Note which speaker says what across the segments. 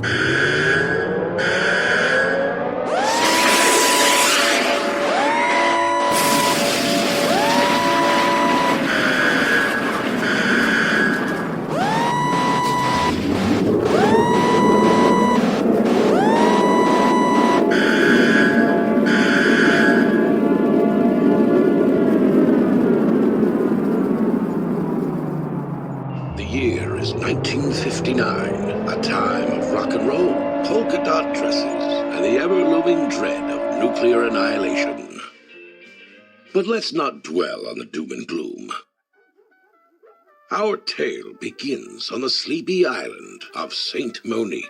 Speaker 1: The year is 1959, a time of rock and roll, polka dot dresses, and the ever-looming dread of nuclear annihilation. But let's not dwell on the doom and gloom. Our tale begins on the sleepy island of Saint Monique.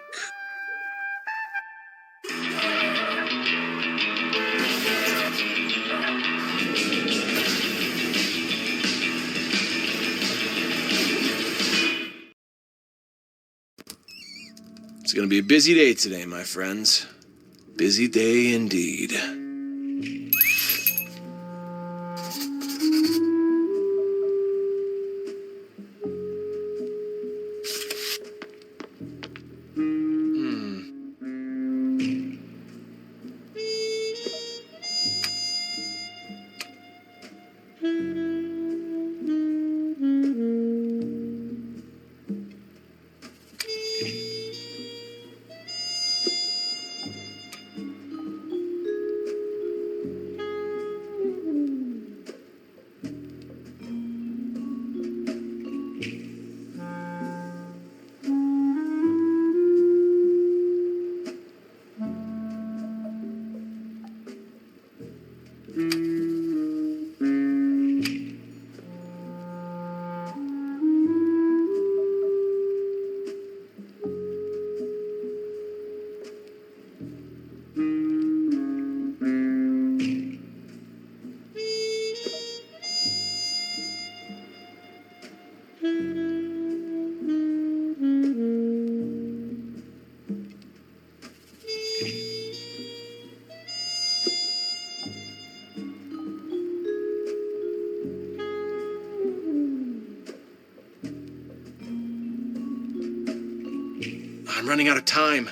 Speaker 2: It's gonna be a busy day today, my friends. Busy day indeed. I'm running out of time.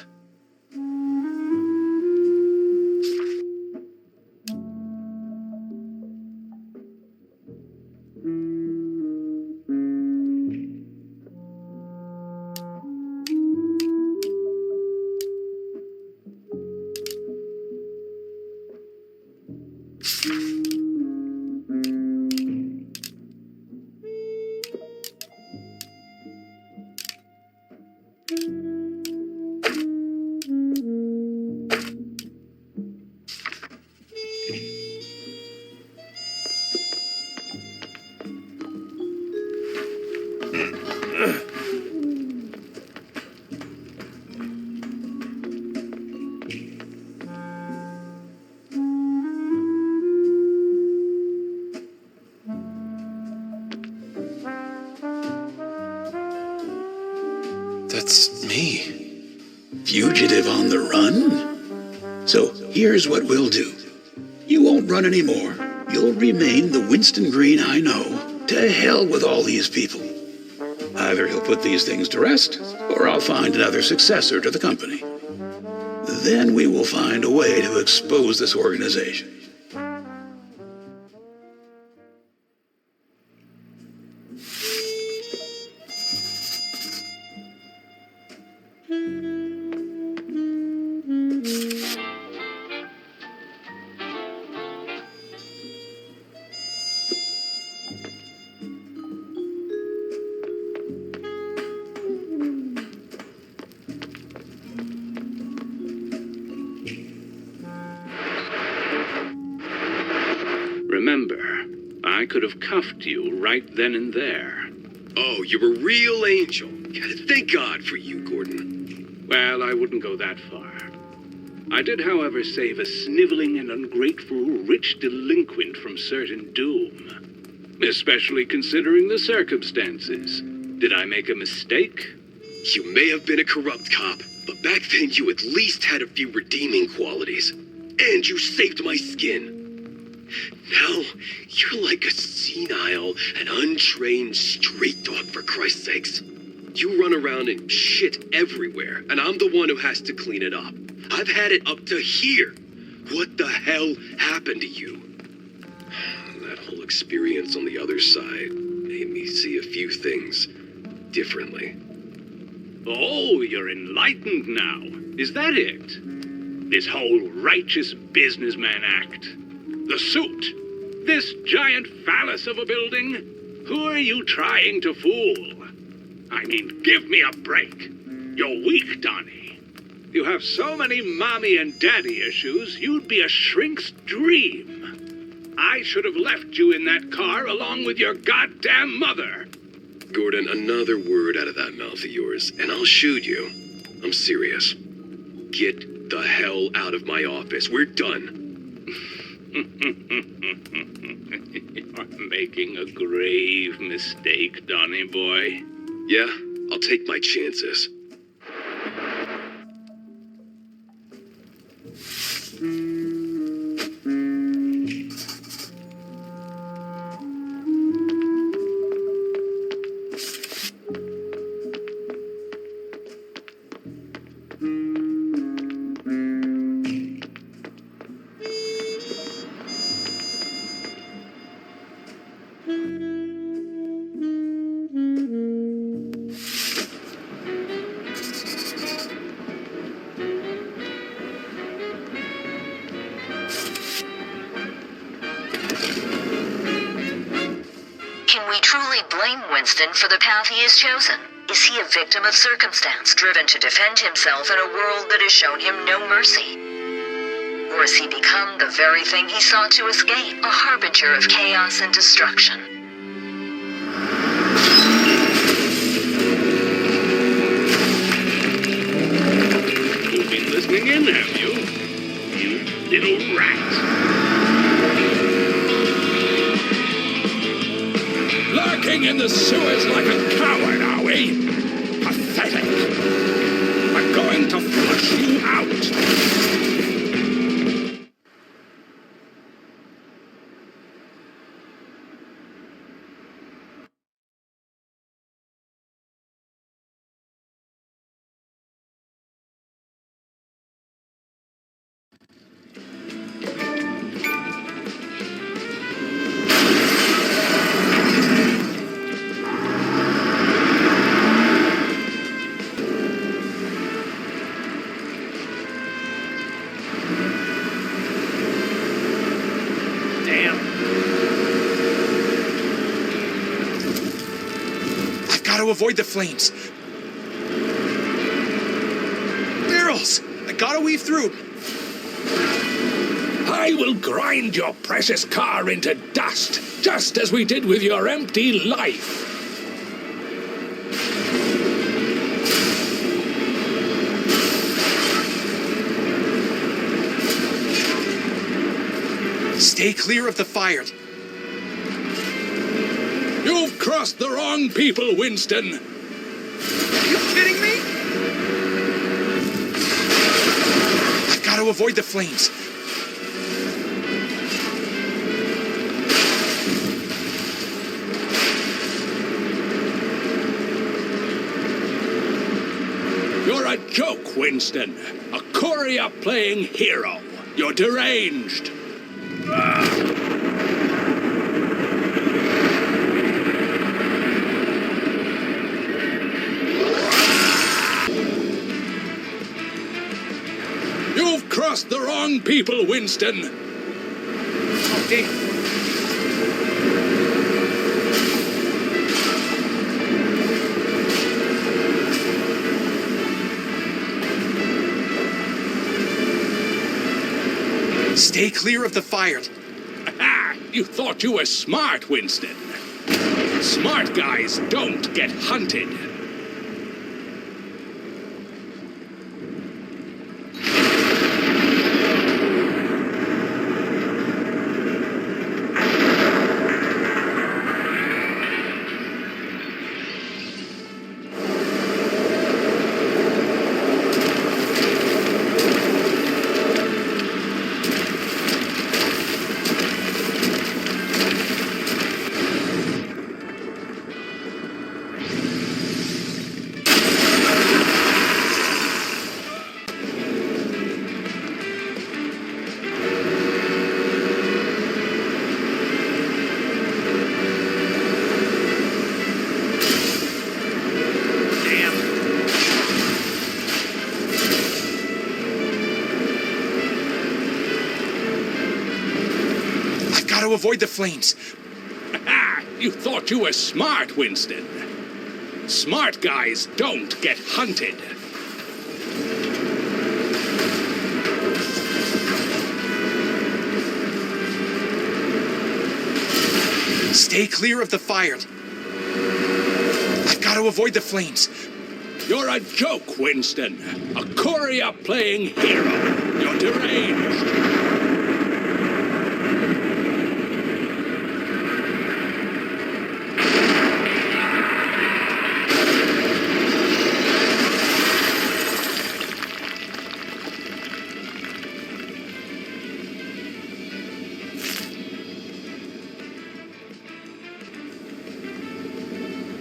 Speaker 2: That's me.
Speaker 3: Fugitive on the run? So here's what we'll do. You won't run anymore. You'll remain the Winston Green I know. To hell with all these people. Either he'll put these things to rest, or I'll find another successor to the company. Then we will find a way to expose this organization.
Speaker 4: Remember, I could have cuffed you right then and there.
Speaker 5: Oh, you're a real angel. Thank God for you, Gordon.
Speaker 4: Well, I wouldn't go that far. I did, however, save a sniveling and ungrateful rich delinquent from certain doom. Especially considering the circumstances. Did I make a mistake?
Speaker 5: You may have been a corrupt cop, but back then you at least had a few redeeming qualities. And you saved my skin. Now, you're like a senile and untrained street dog, for Christ's sakes. You run around and shit everywhere, and I'm the one who has to clean it up. I've had it up to here. What the hell happened to you? That whole experience on the other side made me see a few things differently.
Speaker 4: Oh, you're enlightened now. Is that it? This whole righteous businessman act. The suit. This giant phallus of a building. Who are you trying to fool? I mean, give me a break. You're weak, Donnie. You have so many mommy and daddy issues, you'd be a shrink's dream. I should have left you in that car along with your goddamn mother.
Speaker 5: Gordon, another word out of that mouth of yours, and I'll shoot you. I'm serious. Get the hell out of my office. We're done.
Speaker 4: You're making a grave mistake, Donnie boy.
Speaker 5: Yeah, I'll take my chances.
Speaker 6: Can we truly blame Winston for the path he has chosen? Is he a victim of circumstance, driven to defend himself in a world that has shown him no mercy? Or has he become the very thing he sought to escape, a harbinger of chaos and destruction?
Speaker 4: You've been listening in, have you? You little rat.
Speaker 7: Lurking in the sewers like a coward, are we? Pathetic. We're going to flush you out.
Speaker 2: To avoid the flames. Barrels! I gotta weave through.
Speaker 7: I will grind your precious car into dust, just as we did with your empty life.
Speaker 2: Stay clear of the fire.
Speaker 7: You've crossed the wrong people, Winston.
Speaker 2: Are you kidding me? I've got to avoid the flames.
Speaker 7: You're a joke, Winston. A courier playing hero. You're deranged. You've crossed the wrong people, Winston.
Speaker 2: Oh, damn. Stay clear of the fire.
Speaker 7: You thought you were smart, Winston. Smart guys don't get hunted.
Speaker 2: avoid the flames.
Speaker 7: You thought you were smart, Winston. Smart guys don't get hunted.
Speaker 2: Stay clear of the fire. I've got to avoid the flames.
Speaker 7: You're a joke, Winston. A Korea playing hero. You're deranged.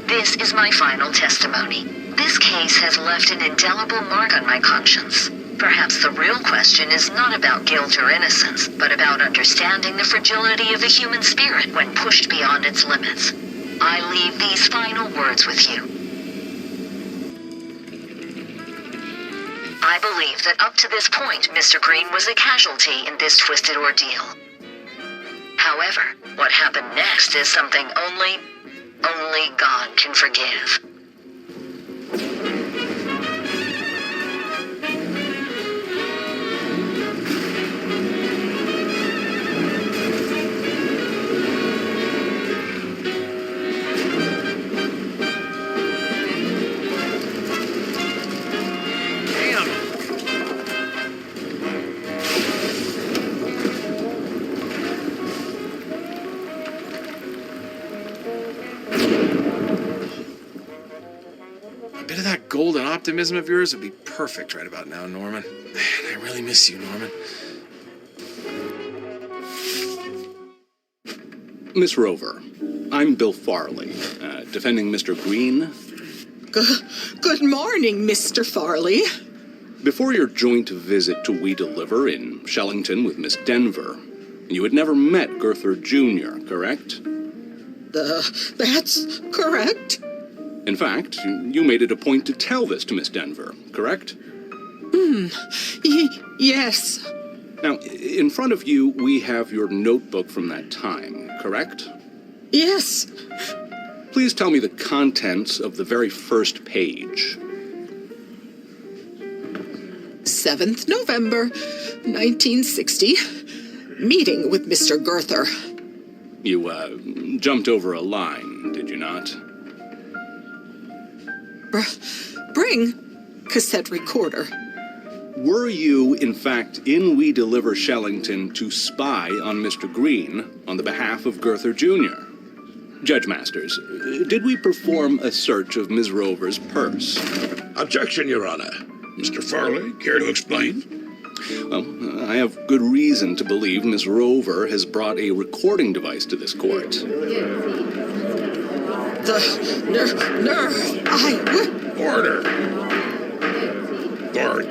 Speaker 6: This is my final testimony. This case has left an indelible mark on my conscience. Perhaps the real question is not about guilt or innocence, but about understanding the fragility of the human spirit when pushed beyond its limits. I leave these final words with you. I believe that up to this point, Mr. Green was a casualty in this twisted ordeal. However, what happened next is something only God can forgive.
Speaker 2: Golden optimism of yours would be perfect right about now, Norman. Man, I really miss you, Norman.
Speaker 4: Miss Rover, I'm Bill Farley, defending Mr. Green.
Speaker 8: Good morning, Mr. Farley.
Speaker 4: Before your joint visit to We Deliver in Shellington with Miss Denver, you had never met Gurther Jr., correct?
Speaker 8: That's correct.
Speaker 4: In fact, you made it a point to tell this to Miss Denver, correct?
Speaker 8: Yes.
Speaker 4: Now, in front of you, we have your notebook from that time, correct?
Speaker 8: Yes.
Speaker 4: Please tell me the contents of the very first page.
Speaker 8: 7th November, 1960. Meeting with Mr. Gurther.
Speaker 4: You, jumped over a line, did you not?
Speaker 8: Bring cassette recorder.
Speaker 4: Were you, in fact, in We Deliver Shellington to spy on Mr. Green on the behalf of Gurther Jr.? Judge Masters, did we perform a search of Ms. Rover's purse?
Speaker 1: Objection, Your Honor.
Speaker 3: Mr. Farley, care to explain?
Speaker 4: Well, I have good reason to believe Ms. Rover has brought a recording device to this court.
Speaker 8: The nerve,
Speaker 3: Order! Guard.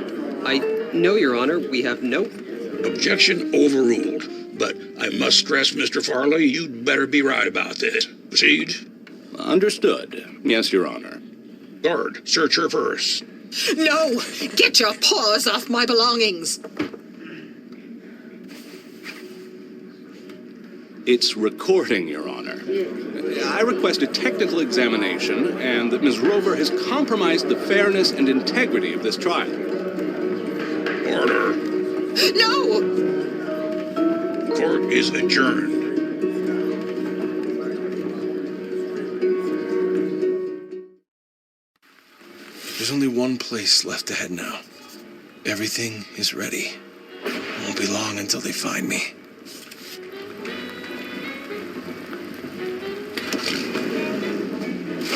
Speaker 9: No, Your Honor, we have no...
Speaker 3: Objection overruled. But I must stress, Mr. Farley, you'd better be right about this. Proceed.
Speaker 4: Understood. Yes, Your Honor.
Speaker 3: Guard, search her purse.
Speaker 8: No! Get your paws off my belongings!
Speaker 4: It's recording, Your Honor. I request a technical examination and that Ms. Rover has compromised the fairness and integrity of this trial.
Speaker 3: Order.
Speaker 8: No!
Speaker 3: Court is adjourned.
Speaker 2: There's only one place left to head now. Everything is ready. It won't be long until they find me.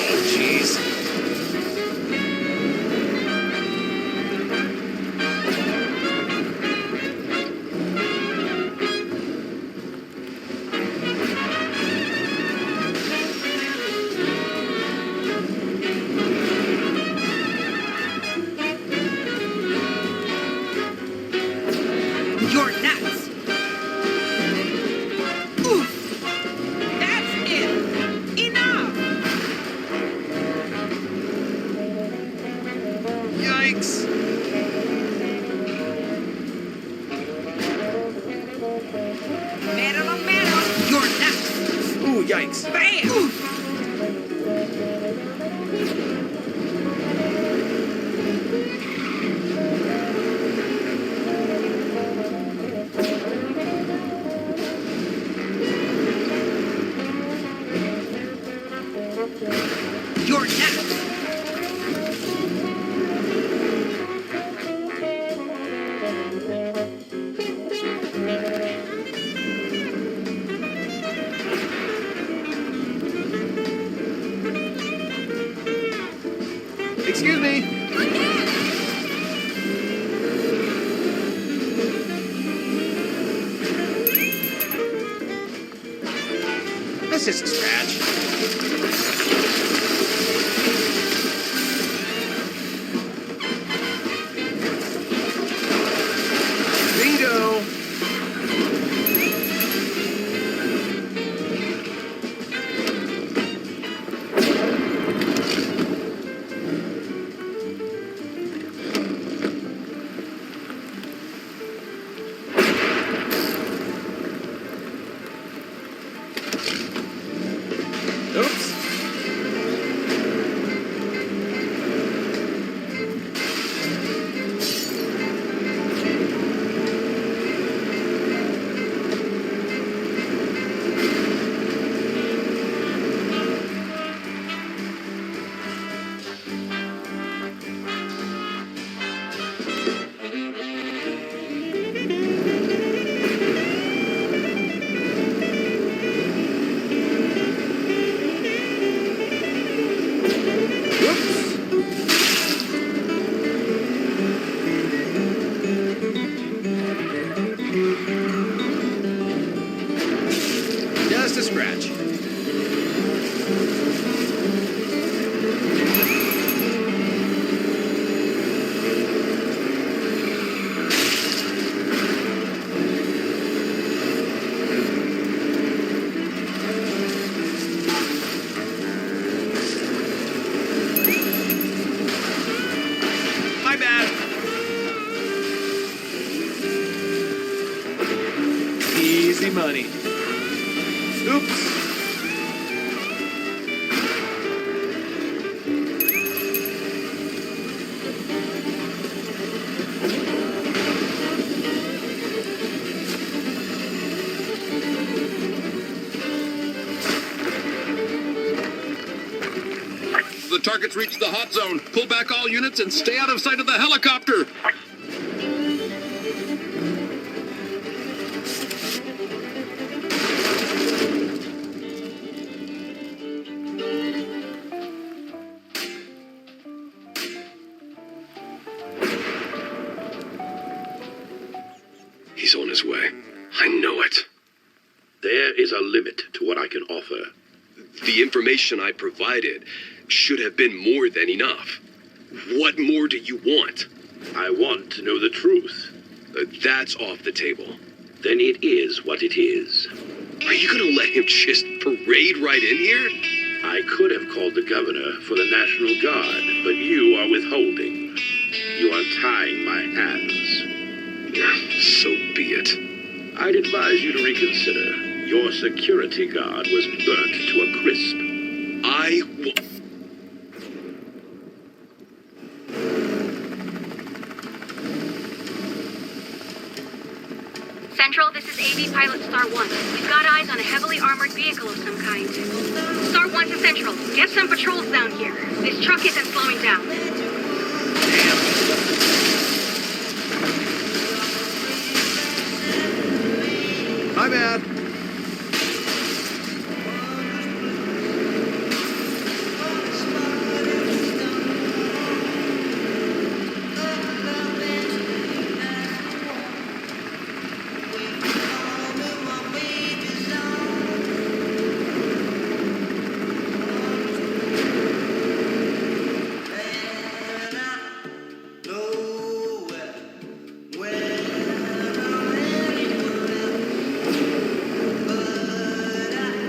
Speaker 2: Oh, jeez.
Speaker 10: You're nuts! Oof! That's it! Enough!
Speaker 2: Yikes!
Speaker 10: Metal on metal! You're
Speaker 11: just a scratch.
Speaker 2: Bingo! Oops.
Speaker 11: Just a scratch. My bad. Easy money. Oops.
Speaker 7: The target's reached the hot zone. Pull back all units and stay out of sight of the helicopter.
Speaker 5: He's on his way. I know it.
Speaker 1: There is a limit to what I can offer.
Speaker 5: The information I provided should have been more than enough. What more do you want?
Speaker 1: I want to know the truth.
Speaker 5: That's off the table.
Speaker 1: Then it is what it is.
Speaker 5: Are you gonna let him just parade right in here?
Speaker 1: I could have called the governor for the National Guard, but you are withholding. You are tying my hands.
Speaker 5: So be it.
Speaker 1: I'd advise you to reconsider. Your security guard was burnt to a crisp.
Speaker 12: Central, this is AV Pilot Star 1. We've got eyes on a heavily armored vehicle of some kind. Star 1 to Central. Get some patrols down here. This truck isn't slowing down.
Speaker 11: My bad.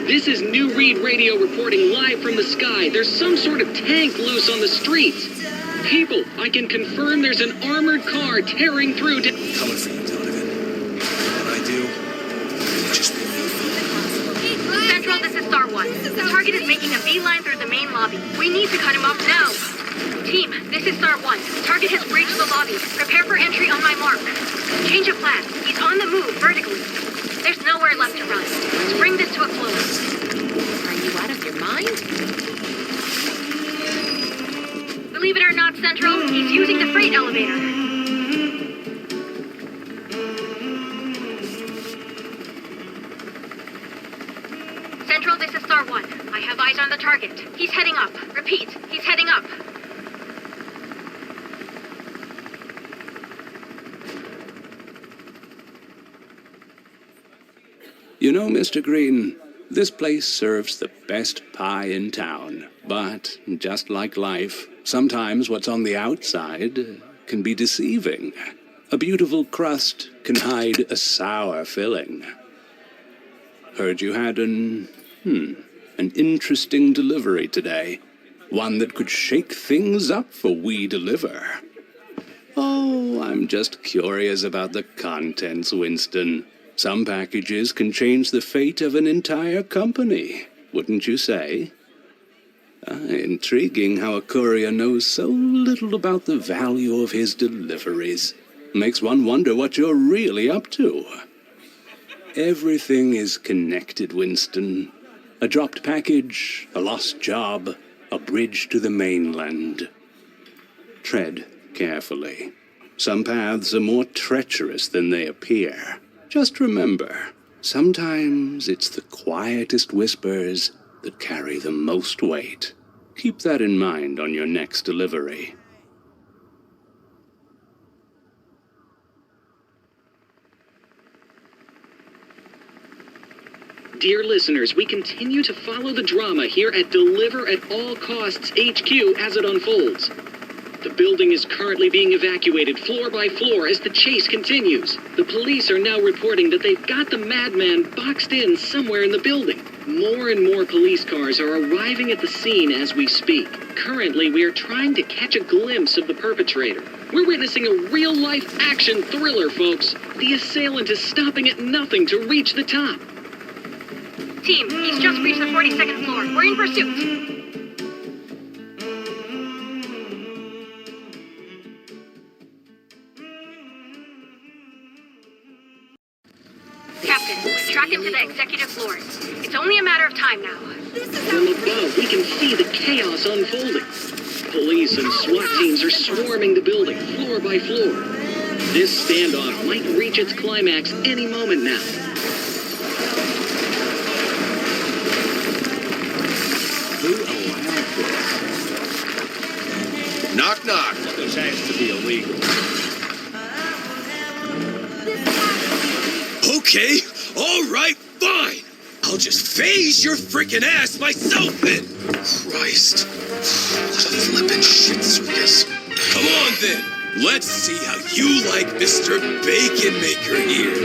Speaker 9: This is New Read Radio reporting live from the sky. There's some sort of tank loose on the streets. People, I can confirm there's an armored car tearing through.
Speaker 2: Coming for you, Donovan. What I do, just believe.
Speaker 12: Central, this is Star 1. The target is making a beeline through the main lobby. We need to cut him off now. Team, this is Star 1. Target has breached the lobby. Prepare for entry on my mark. Change of plan. He's on the move vertically. There's nowhere left to run. Let's bring this to a close.
Speaker 8: Are you out of your mind?
Speaker 12: Believe it or not, Central, he's using the freight elevator. Central, this is Star 1. I have eyes on the target. He's heading up. Repeat, he's heading up.
Speaker 4: You know, Mr. Green, This place serves the best pie in town, but just like life, sometimes what's on the outside can be deceiving. A beautiful crust can hide a sour filling. Heard you had an interesting delivery today. One that could shake things up for We Deliver. Oh, I'm just curious about the contents, Winston. Some packages can change the fate of an entire company, wouldn't you say? Intriguing how a courier knows so little about the value of his deliveries. Makes one wonder what you're really up to. Everything is connected, Winston. A dropped package, a lost job, a bridge to the mainland. Tread carefully. Some paths are more treacherous than they appear. Just remember, sometimes it's the quietest whispers that carry the most weight. Keep that in mind on your next delivery.
Speaker 9: Dear listeners, we continue to follow the drama here at Deliver at All Costs HQ as it unfolds. The building is currently being evacuated floor by floor as the chase continues. The police are now reporting that they've got the madman boxed in somewhere in the building. More and more police cars are arriving at the scene as we speak. Currently, we are trying to catch a glimpse of the perpetrator. We're witnessing a real-life action thriller, folks. The assailant is stopping at nothing to reach the top.
Speaker 12: Team, he's just reached the 42nd floor. We're in pursuit. Captain, track him to the executive floors. It's only a matter of time now.
Speaker 9: From above, we can see the chaos unfolding. Police and SWAT teams are swarming the building, floor by floor. This standoff might reach its climax any moment now.
Speaker 2: Who allowed this? Knock, knock. This has to be illegal.
Speaker 5: Okay, all right, fine. I'll just phase your freaking ass myself then. Christ. What a flippin' shit circus. Come on then. Let's see how you like Mr. Bacon Maker here.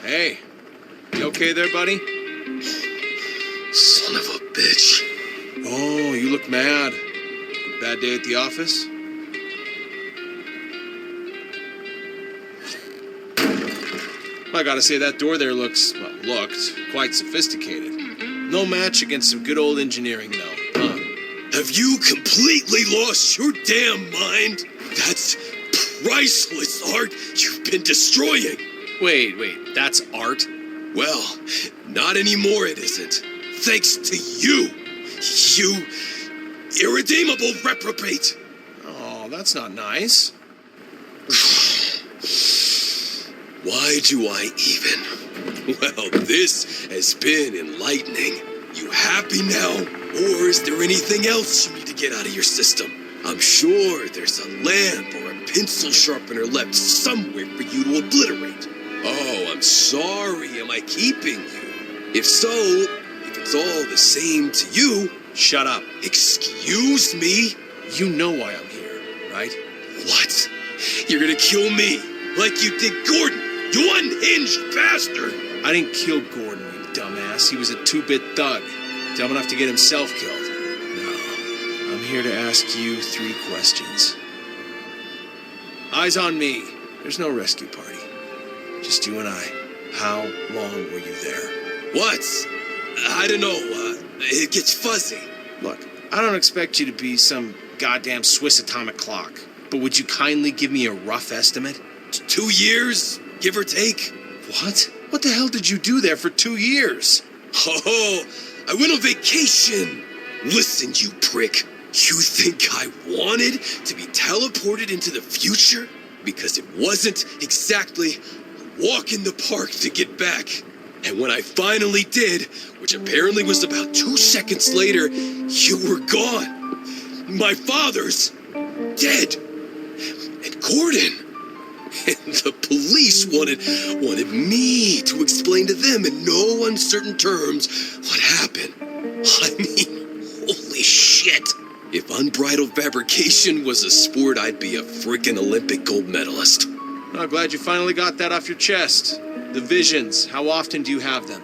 Speaker 2: Hey, you okay there, buddy?
Speaker 5: Son of a bitch.
Speaker 2: Oh, you look mad. Bad day at the office? I gotta say, that door there looked quite sophisticated. No match against some good old engineering, though, huh?
Speaker 5: Have you completely lost your damn mind? That's priceless art you've been destroying.
Speaker 2: Wait, that's art?
Speaker 5: Well, not anymore it isn't. Thanks to you. You irredeemable reprobate.
Speaker 2: Oh, that's not nice.
Speaker 5: Why do I even? Well, this has been enlightening. You happy now? Or is there anything else you need to get out of your system? I'm sure there's a lamp or a pencil sharpener left somewhere for you to obliterate. Oh, I'm sorry. Am I keeping you? If so, if it's all the same to you...
Speaker 2: Shut up.
Speaker 5: Excuse me?
Speaker 2: You know why I'm here, right?
Speaker 5: What? You're gonna kill me, like you did Gordon, you unhinged bastard!
Speaker 2: I didn't kill Gordon, you dumbass. He was a two-bit thug, dumb enough to get himself killed. No, I'm here to ask you 3 questions. Eyes on me. There's no rescue party. Just you and I. How long were you there?
Speaker 5: What? I don't know. It gets fuzzy.
Speaker 2: Look, I don't expect you to be some goddamn Swiss atomic clock, but would you kindly give me a rough estimate?
Speaker 5: 2 years, give or take.
Speaker 2: What? What the hell did you do there for 2 years?
Speaker 5: Oh, I went on vacation. Listen, you prick. You think I wanted to be teleported into the future? Because it wasn't exactly a walk in the park to get back. And when I finally did, which apparently was about 2 seconds later, you were gone. My father's dead. And Gordon. And the police wanted me to explain to them in no uncertain terms what happened. I mean, holy shit. If unbridled fabrication was a sport, I'd be a freaking Olympic gold medalist.
Speaker 2: I'm glad you finally got that off your chest. The visions, how often do you have them?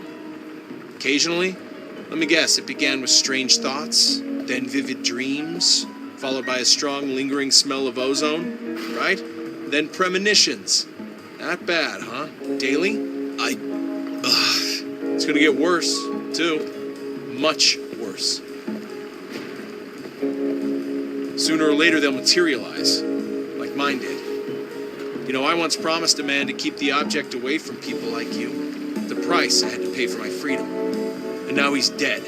Speaker 2: Occasionally? Let me guess, it began with strange thoughts, then vivid dreams, followed by a strong lingering smell of ozone, right? Then premonitions. Not bad, huh? Daily? It's gonna get worse, too. Much worse. Sooner or later they'll materialize, like mine did. You know, I once promised a man to keep the object away from people like you. The price I had to pay for my freedom. And now he's dead.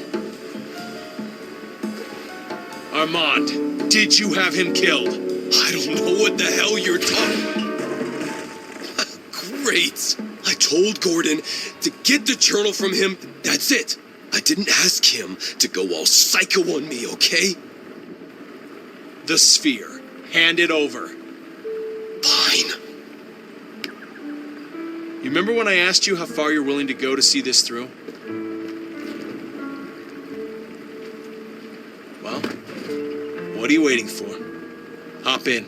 Speaker 2: Armand, did you have him killed?
Speaker 5: I don't know what the hell you're talking. Great. I told Gordon to get the journal from him. That's it. I didn't ask him to go all psycho on me, okay?
Speaker 2: The sphere. Hand it over.
Speaker 5: Fine.
Speaker 2: You remember when I asked you how far you're willing to go to see this through? Well, what are you waiting for? Hop in.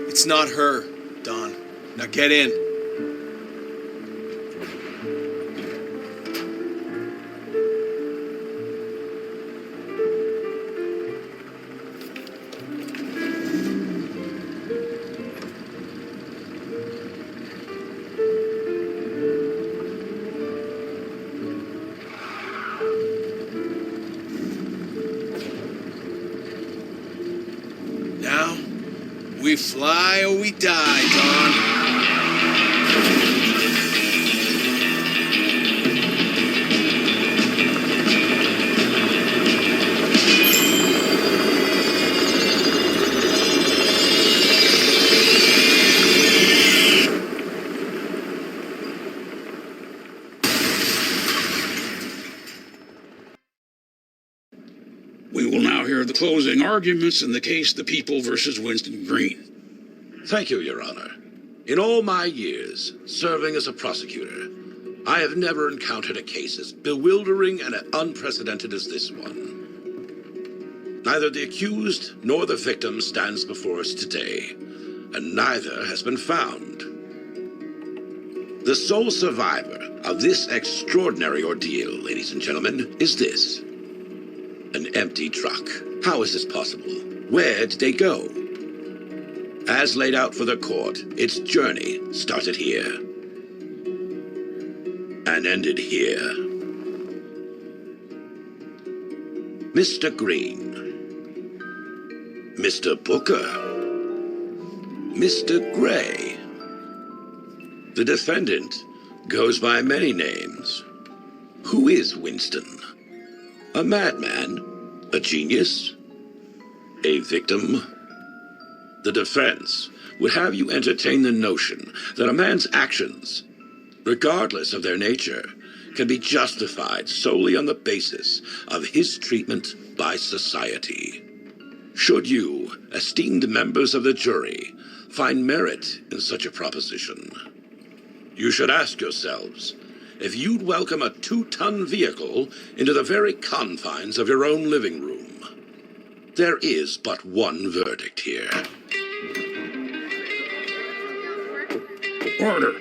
Speaker 2: It's not her, Don. Now get in. Now, we fly or we die, Don.
Speaker 3: We will now hear the closing arguments in the case The People versus Winston Green.
Speaker 1: Thank you, Your Honor. In all my years serving as a prosecutor, I have never encountered a case as bewildering and unprecedented as this one. Neither the accused nor the victim stands before us today, and neither has been found. The sole survivor of this extraordinary ordeal, ladies and gentlemen, is this. An empty truck. How is this possible? Where did they go? As laid out for the court, its journey started here and ended here. Mr. Green, Mr. Booker, Mr. Gray. The defendant goes by many names. Who is Winston? A madman? A genius? A victim? The defense would have you entertain the notion that a man's actions, regardless of their nature, can be justified solely on the basis of his treatment by society. Should you, esteemed members of the jury, find merit in such a proposition, you should ask yourselves if you'd welcome a 2-ton vehicle into the very confines of your own living room. There is but one verdict here.
Speaker 3: Order!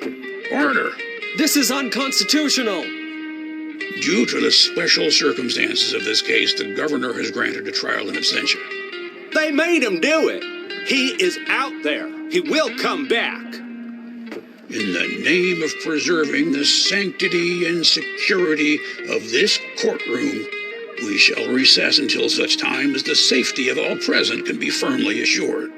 Speaker 3: Order!
Speaker 5: This is unconstitutional!
Speaker 3: Due to the special circumstances of this case, the governor has granted a trial in absentia.
Speaker 7: They made him do it. He is out there. He will come back.
Speaker 3: In the name of preserving the sanctity and security of this courtroom, we shall recess until such time as the safety of all present can be firmly assured.